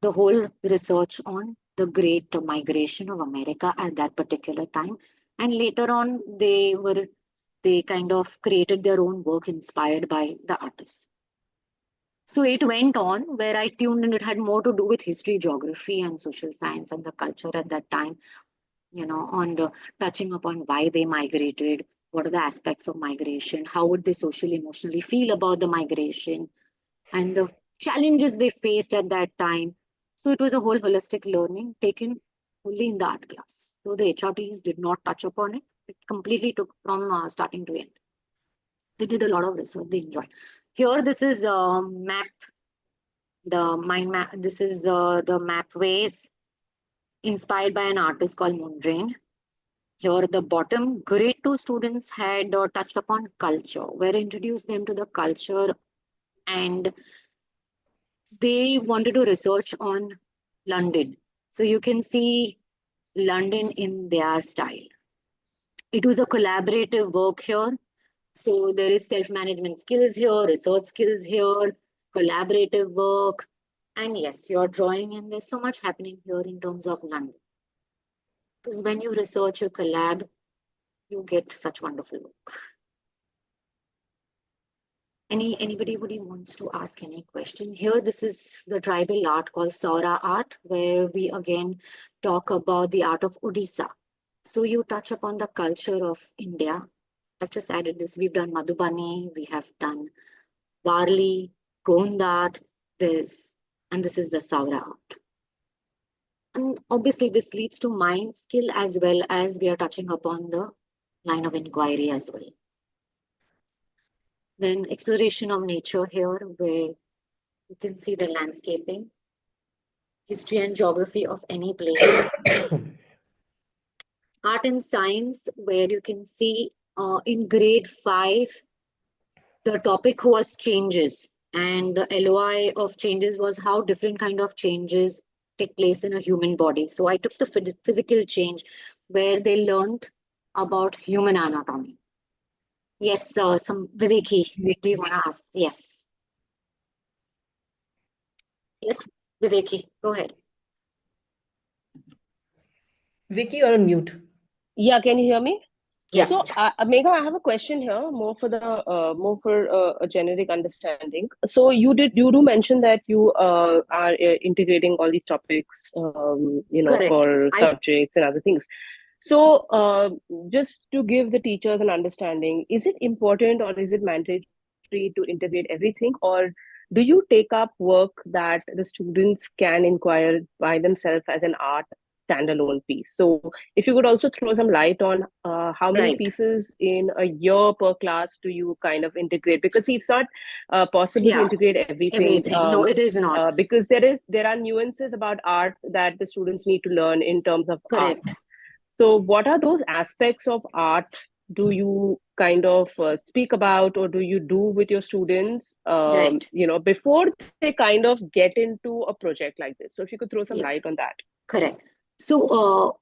the whole research on the great migration of America at that particular time. And later on, they kind of created their own work inspired by the artists. So it went on where I tuned in. It had more to do with history, geography, and social science and the culture at that time, on the touching upon why they migrated, what are the aspects of migration, how would they socially, emotionally feel about the migration, and the challenges they faced at that time. So it was a whole holistic learning taken only in the art class. So the HRTs did not touch upon it. It completely took from starting to end. They did a lot of research. They enjoyed. Here, this is map, the mind map. This is the map ways inspired by an artist called Moondrain. Here, at the bottom, grade 2 students had touched upon culture, where I introduced them to the culture and they wanted to research on London. So you can see London in their style. It was a collaborative work here. So there is self-management skills here, research skills here, collaborative work. And yes, you're drawing and there's so much happening here in terms of London. Because when you research a collab, you get such wonderful work. Anybody wants to ask any question? Here, this is the tribal art called Saura art, where we again talk about the art of Odisha. So you touch upon the culture of India. I've just added this. We've done Madhubani, we have done Varli, Gondat, and this is the Saura art. And obviously this leads to mind skill as well as we are touching upon the line of inquiry as well. Then exploration of nature here, where you can see the landscaping, history and geography of any place. Art and science, where you can see in grade 5, the topic was changes. And the LOI of changes was how different kind of changes take place in a human body. So I took the physical change where they learned about human anatomy. Yes, some Viveki, do you want to ask? Yes. Yes, Viveki, go ahead. Vicky, you're on mute. Yeah, can you hear me? Yes. So, Megha, I have a question here, more for a generic understanding. So, you do mention that you are integrating all these topics, Correct. for subjects and other things. So, just to give the teachers an understanding, is it important or is it mandatory to integrate everything, or do you take up work that the students can inquire by themselves as an art standalone piece? So if you could also throw some light on how many Right. pieces in a year per class do you kind of integrate? Because see, it's not possible to integrate everything. No, it is not. Because there are nuances about art that the students need to learn in terms of art. Correct. So what are those aspects of art do you kind of speak about, or do you do with your students, Right. before they kind of get into a project like this? So if you could throw some light on that. Correct. So,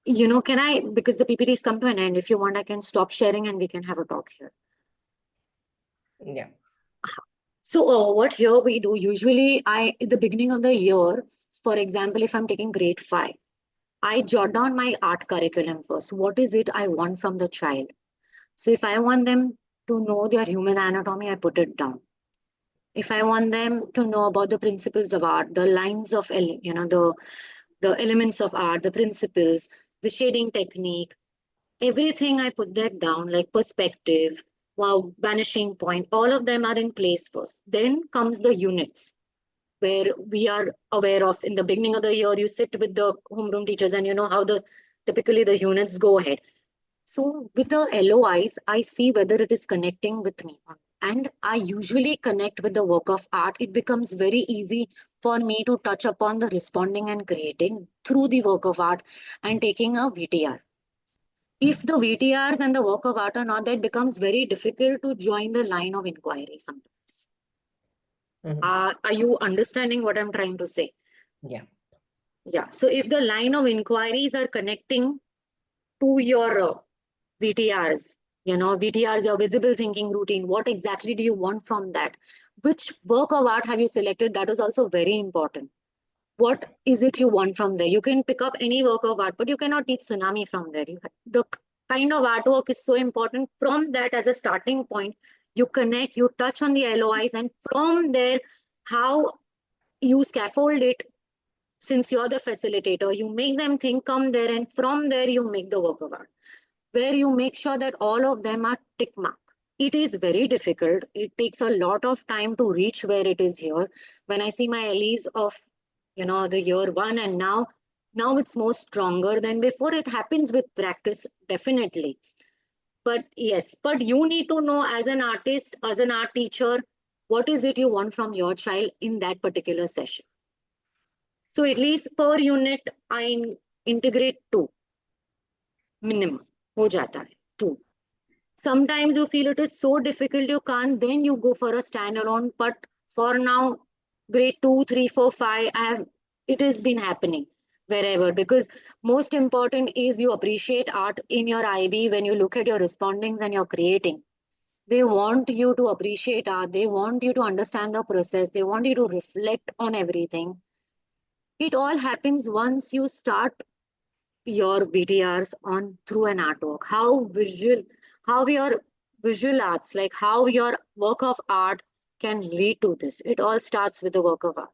can I, because the PPTs come to an end, if you want, I can stop sharing and we can have a talk here. Yeah. So what here we do, usually at the beginning of the year, for example, if I'm taking grade 5, I jot down my art curriculum first. What is it I want from the child? So if I want them to know their human anatomy, I put it down. If I want them to know about the principles of art, the lines of, the elements of art, the principles, the shading technique, everything I put that down, like perspective, wow, vanishing point, all of them are in place first. Then comes the units, where we are aware of in the beginning of the year, you sit with the homeroom teachers and you know how typically the units go ahead. So with the LOIs, I see whether it is connecting with me. And I usually connect with the work of art. It becomes very easy for me to touch upon the responding and creating through the work of art and taking a VTR. If the VTRs and the work of art are not there, it becomes very difficult to join the line of inquiry sometimes. Are you understanding what I'm trying to say? Yeah. Yeah. So if the line of inquiries are connecting to your VTRs, VTRs, your visible thinking routine, what exactly do you want from that? Which work of art have you selected? That is also very important. What is it you want from there? You can pick up any work of art, but you cannot teach tsunami from there. The kind of artwork is so important. From that, as a starting point, you connect, you touch on the LOIs, and from there, how you scaffold it. Since you're the facilitator, you make them think, come there, and from there, you make the work of art, where you make sure that all of them are tick mark. It is very difficult. It takes a lot of time to reach where it is here. When I see my LEs of, the year one, and now it's more stronger than before. It happens with practice, definitely. But yes, but you need to know as an artist, as an art teacher, what is it you want from your child in that particular session. So at least per unit, I integrate 2 minimum. हो जाता है 2. Sometimes you feel it is so difficult you can't, then you go for a standalone. But for now, grade 2, 3, 4, 5, it has been happening wherever, because most important is you appreciate art in your IB. When you look at your respondings and you're creating, they want you to appreciate art, they want you to understand the process, they want you to reflect on everything. It all happens once you start your VTRs on through an artwork. How your visual arts, like how your work of art can lead to this. It all starts with the work of art.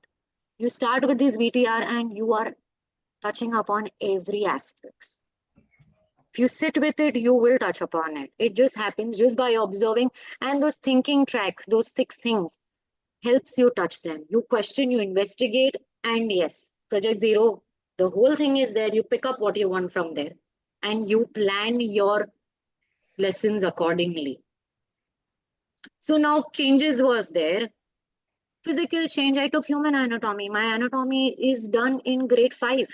You start with this VTR and you are touching upon every aspects. If you sit with it, you will touch upon it. It just happens just by observing, and those thinking tracks, those 6 things helps you touch them. You question, you investigate, and yes, Project Zero, the whole thing is there. You pick up what you want from there and you plan your lessons accordingly. So now changes was there. Physical change, I took human anatomy. My anatomy is done in grade 5.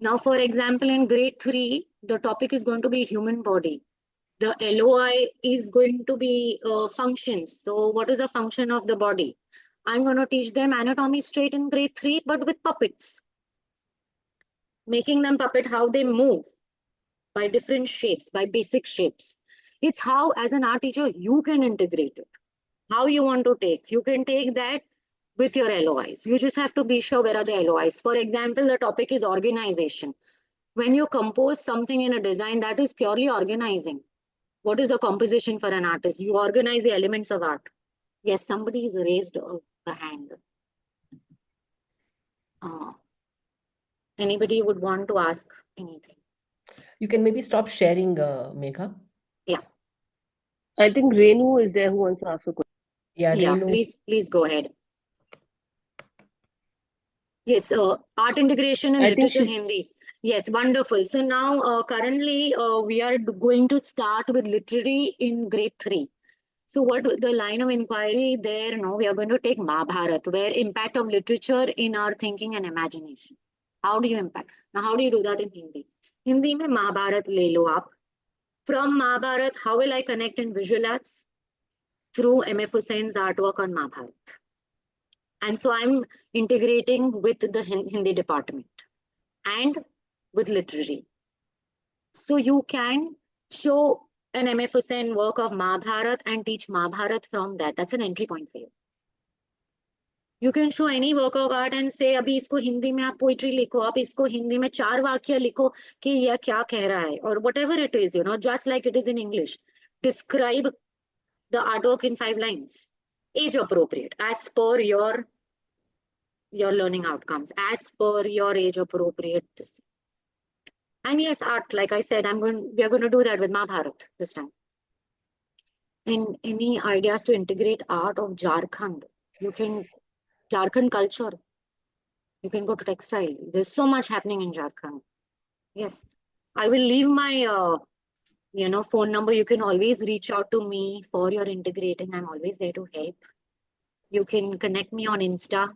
Now, for example, in grade 3, the topic is going to be human body. The LOI is going to be functions. So what is the function of the body? I'm going to teach them anatomy straight in grade 3, but with puppets. Making them puppet how they move by different shapes, by basic shapes. It's how, as an art teacher, you can integrate it. How you want to take. You can take that with your LOIs. You just have to be sure where are the LOIs. For example, the topic is organization. When you compose something in a design, that is purely organizing. What is a composition for an artist? You organize the elements of art. Yes, somebody has raised a hand. Anybody would want to ask anything? You can maybe stop sharing, Megha. Yeah. I think Renu is there who wants to ask a question. Yeah, Yeah, Renu. please go ahead. Yes, art integration in I think literature she's Hindi. Yes, wonderful. So now currently we are going to start with literary in grade 3. So what the line of inquiry there, no, we are going to take Mahabharat, where impact of literature in our thinking and imagination. How do you impact? Now, how do you do that in Hindi? Hindi mein Mahabharat le lo aap. From Mahabharat, how will I connect in visual arts? Through M.F. Hussein's artwork on Mahabharat. And so I'm integrating with the Hindi department and with literary. So you can show an M.F. Hussain work of Mahabharat and teach Mahabharat from that. That's an entry point for you. You can show any work of art and say, अभी इसको हिंदी में आप poetry लिखो, आप इसको हिंदी में 4 वाक्य लिखो कि यह क्या कह रहा है, or whatever it is, just like it is in English. Describe the artwork in 5 lines, age appropriate, as per your learning outcomes, as per your age appropriate. And yes, art, like I said, we are going to do that with Mahabharat this time. And any ideas to integrate art of Jharkhand? Jharkhand culture. You can go to textile. There's so much happening in Jharkhand. Yes. I will leave my phone number. You can always reach out to me for your integrating. I'm always there to help. You can connect me on Insta.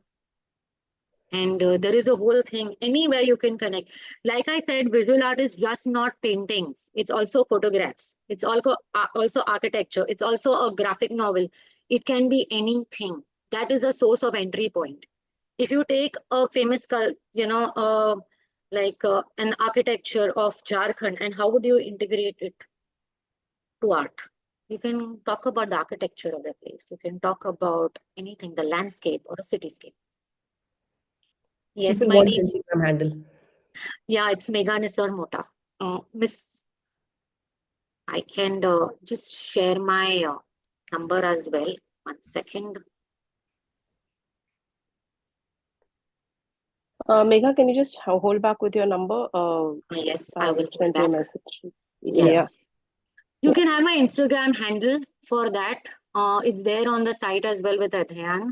And there is a whole thing anywhere you can connect. Like I said, visual art is just not paintings. It's also photographs. It's also architecture. It's also a graphic novel. It can be anything. That is a source of entry point. If you take a famous, an architecture of Jharkhand, and how would you integrate it to art? You can talk about the architecture of the place. You can talk about anything, the landscape or a cityscape. Yes, People my want name. Instagram handle. Yeah, it's Megha Nisar Mota. Miss, I can just share my number as well. 1 second. Megha, can you just hold back with your number? Yes, I I've will hold sent you a back. message. Yeah. Yes. You can have my Instagram handle for that. It's there on the site as well with Adhyayan,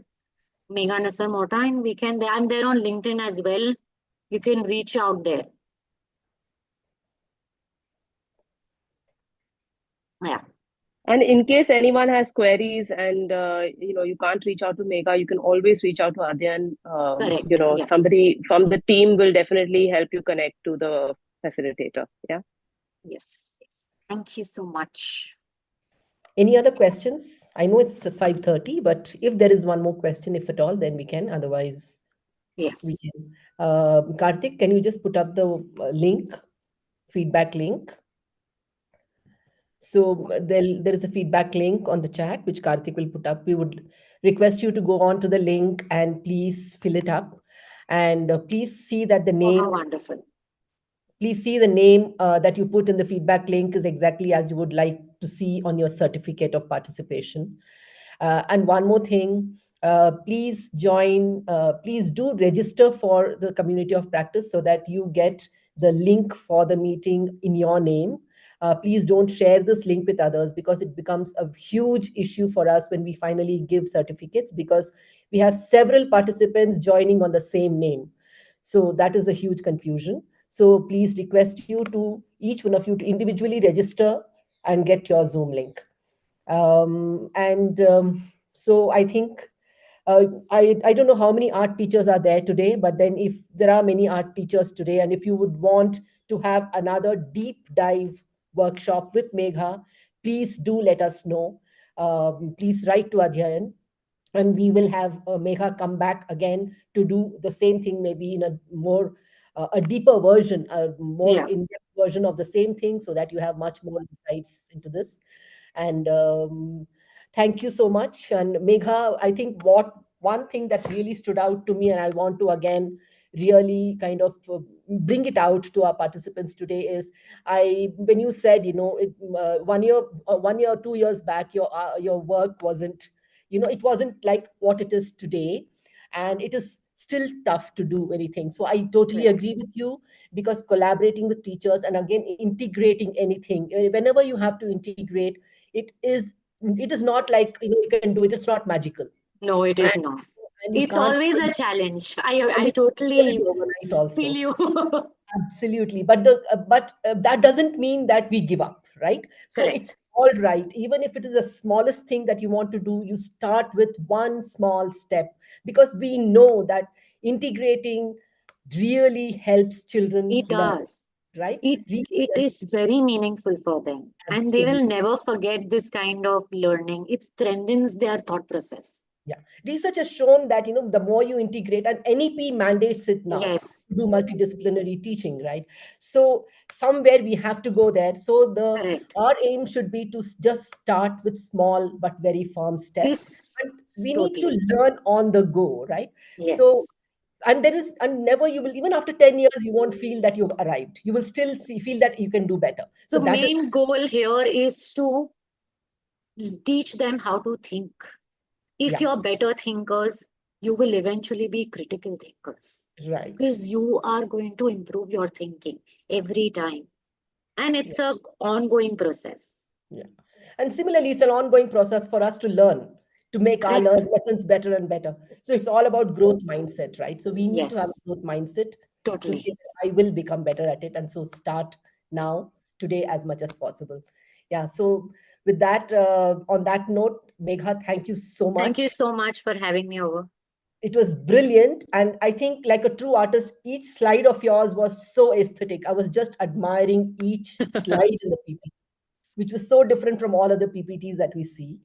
Megha Nisar Mota, and I'm there on LinkedIn as well. You can reach out there. Yeah, And in case anyone has queries and you can't reach out to Megha, you can always reach out to Adhyayan. correct. Yes. Somebody from the team will definitely help you connect to the facilitator. Yeah. Yes. Yes. Thank you so much. Any other questions? I know it's 5:30, but if there is one more question, if at all, then we can. Otherwise, we Yes. can. Karthik, can you just put up the link, feedback link? So there is a feedback link on the chat, which Karthik will put up. We would request you to go on to the link and please fill it up. And please see that the Oh, how name wonderful. please see the name that you put in the feedback link is exactly as you would like to see on your certificate of participation. And one more thing, please do register for the community of practice so that you get the link for the meeting in your name. Please don't share this link with others because it becomes a huge issue for us when we finally give certificates because we have several participants joining on the same name. So that is a huge confusion. So please request you to each one of you to individually register and get your Zoom link. So I think I don't know how many art teachers are there today, but then if there are many art teachers today, and if you would want to have another deep dive workshop with Megha, please do let us know. Please write to Adhyayan and we will have Megha come back again to do the same thing, maybe in a more a deeper version, a more Yeah. in-depth version of the same thing, so that you have much more insights into this. And thank you so much. And Megha, I think what one thing that really stood out to me, and I want to again really kind of bring it out to our participants today is I when you said it, 1 year 2 years back your work wasn't it wasn't like what it is today, and it is still tough to do anything. So I totally Correct. agree with you, because collaborating with teachers and again integrating anything, whenever you have to integrate, it is not like you can do it. It's not magical. No, it and, is not. and you It's can't always a challenge. and I you can't do totally it overnight feel also. you. Absolutely, but that doesn't mean that we give up, right? So it's Correct. all right, even if it is the smallest thing that you want to do, you start with one small step, because we know that integrating really helps children It learn, does. right? It Really it does. is very meaningful for them. And they will Absolutely. never forget this kind of learning. It strengthens their thought process. Yeah, research has shown that the more you integrate, and NEP mandates it now Yes, to do multidisciplinary teaching, right? So somewhere we have to go there. So the correct. our aim should be to just start with small but very firm steps, Yes, and we need to totally. learn on the go, right? So Yes. and never you will, even after 10 years, you won't feel that you've arrived. You will still feel that you can do better. So The that is main goal here is to teach them how to think. If yeah, you're better thinkers, you will eventually be critical thinkers right. because you are going to improve your thinking every time. And Yeah. it's a ongoing process. Yeah. And similarly, it's an ongoing process for us to learn, to make our Correct. lessons better and better. So it's all about growth mindset, right? So we need to have Yes, a growth mindset to say totally. that I will become better at it. And so start now, today, as much as possible. Yeah. So with that, on that note, Megha, thank you so Thank you much. so much for having me over. It was brilliant, and I think, like a true artist, each slide of yours was so aesthetic. I was just admiring each slide in the PPT, which was so different from all other PPTs that we see.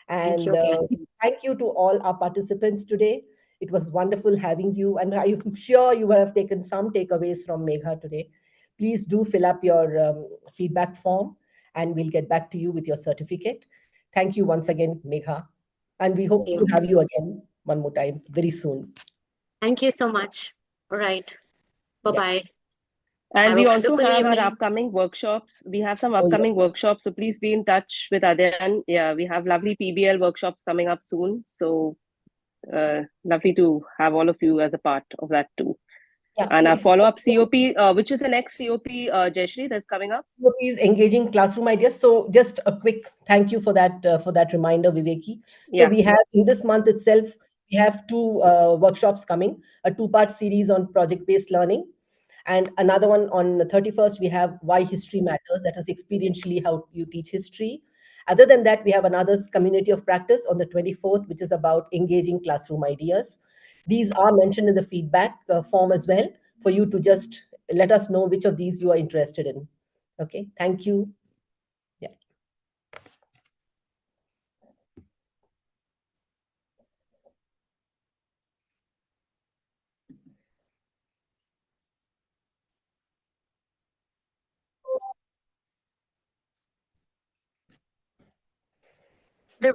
Thank And you. thank you to all our participants today. It was wonderful having you, and I'm sure you will have taken some takeaways from Megha today. Please do fill up your feedback form, and we'll get back to you with your certificate. Thank you once again, Megha, and we Thank hope to you. have you again one more time very soon. Thank you so much. All right. Bye Yeah. bye. And Have we a also wonderful have our evening. upcoming workshops. We have some Oh upcoming yes. workshops, so please be in touch with Adhyayan. Yeah, we have lovely PBL workshops coming up soon. So lovely to have all of you as a part of that too. Yeah. And our If follow-up COP, which is the next COP, Jayashree, that's coming up? is engaging classroom ideas. So just a quick thank you for that reminder, Viveki. So Yeah. we have in this month itself, we have two workshops coming, a two-part series on project-based learning, and another one on the 31st. We have why history matters. That is experientially how you teach history. Other than that, we have another community of practice on the 24th, which is about engaging classroom ideas. These are mentioned in the feedback form as well, for you to just let us know which of these you are interested in. Okay, thank you. Yeah. The